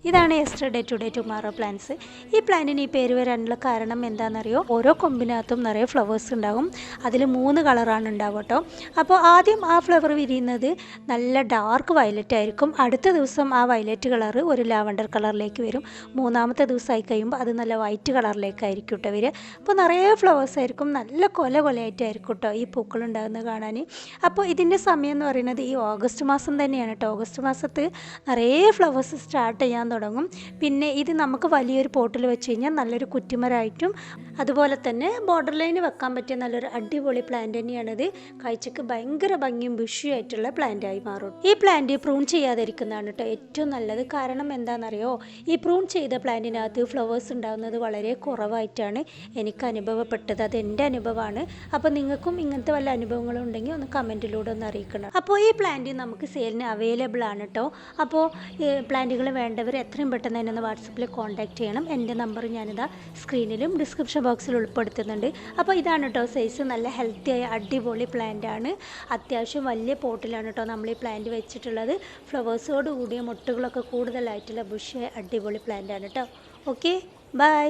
ഇതാണ് yesterday today tomorrow plants. ഈ പ്ലാന്റിന് ഈ പേര് വരാനുള്ള കാരണം എന്താണെന്നറിയോ? ഓരോ കൊമ്പിനകത്തും നിറയെ ഫ്ലവേഴ്സ് ഉണ്ടാകും. അതിൽ 3 കളറാണ് ഉണ്ടാവുക കേട്ടോ. അപ്പോൾ ആദ്യം ആ ഫ്ലവർ വിരിയുന്നത് നല്ല ഡാർക്ക് വയലറ്റ് ആയിരിക്കും. അടുത്ത ദിവസം ആ വയലറ്റ് കളർ ഒരു ലാവണ്ടർ കളറിലേക്ക് വരും. മൂന്നാമത്തെ ദിവസമായി കഴിയുമ്പോൾ അത് നല്ല വൈറ്റ് കളറിലേക്കായിരിക്കും കേട്ടോ വരിക. അപ്പോൾ നിറയെ ഫ്ലവേഴ്സ് ആയിരിക്കും. നല്ല കൊലയായിട്ടായിരിക്കും കേട്ടോ ഈ പൂക്കൾ ഉണ്ടാകുന്നത് കാണാൻ. അപ്പോൾ ഇതിൻ്റെ സമയം എന്ന് പറയുന്നത് ഈ ഓഗസ്റ്റ് മാസം തന്നെയാണ് കേട്ടോ. ഓഗസ്റ്റ് മാസത്ത് നിറയെ ഫ്ലവേഴ്സ് സ്റ്റാർട്ട് ചെയ്യാൻ തുടങ്ങും. പിന്നെ ഇത് നമുക്ക് വലിയൊരു പോട്ടിൽ വെച്ച് കഴിഞ്ഞാൽ നല്ലൊരു കുറ്റിമരമായിട്ടും അതുപോലെ തന്നെ ബോർഡർ ലൈന് വെക്കാൻ പറ്റിയ നല്ലൊരു അടിപൊളി പ്ലാന്റ് തന്നെയാണിത്. കാഴ്ചക്ക് ഭയങ്കര ഭംഗിയും ബുഷിയായിട്ടുള്ള പ്ലാന്റായി മാറും. ഈ പ്ലാന്റ് പ്രൂൺ ചെയ്യാതിരിക്കുന്നതാണ് കേട്ടോ ഏറ്റവും നല്ലത്. കാരണം എന്താണെന്നറിയോ? ഈ പ്രൂൺ ചെയ്ത പ്ലാന്റിനകത്ത് ഫ്ലവേഴ്സ് ഉണ്ടാകുന്നത് വളരെ കുറവായിട്ടാണ് എനിക്ക് അനുഭവപ്പെട്ടത്. അത് എൻ്റെ അനുഭവമാണ്. അപ്പോൾ നിങ്ങൾക്കും ഇങ്ങനത്തെ വല്ല അനുഭവങ്ങളും ഉണ്ടെങ്കിൽ ഒന്ന് കമൻറ്റിലൂടെ ഒന്ന് അറിയിക്കണം. അപ്പോൾ ഈ പ്ലാന്റ് നമുക്ക് സെയിലിന് അവൈലബിൾ ആണ് കേട്ടോ. അപ്പോൾ പ്ലാന്റുകൾ വേണ്ടവർ എത്രയും പെട്ടെന്ന് തന്നെ ഒന്ന് വാട്സപ്പിൽ കോൺടാക്റ്റ് ചെയ്യണം. എൻ്റെ നമ്പർ ഞാനിതാ സ്ക്രീനിലും ഡിസ്ക്രിപ്ഷൻ ബോക്സിൽ ഉൾപ്പെടുത്തുന്നുണ്ട്. അപ്പോൾ ഇതാണ് കേട്ടോ സൈസ്. നല്ല ഹെൽത്തിയായ അടിപൊളി പ്ലാന്റ് ആണ്. അത്യാവശ്യം വലിയ പോട്ടിലാണ് കേട്ടോ നമ്മൾ ഈ പ്ലാന്റ് വെച്ചിട്ടുള്ളത്. ഫ്ലവേഴ്സോട് കൂടിയ മുട്ടുകളൊക്കെ കൂടുതലായിട്ടുള്ള ബുഷിയായ അടിപൊളി പ്ലാന്റ് ആണ് കേട്ടോ. Okay, by.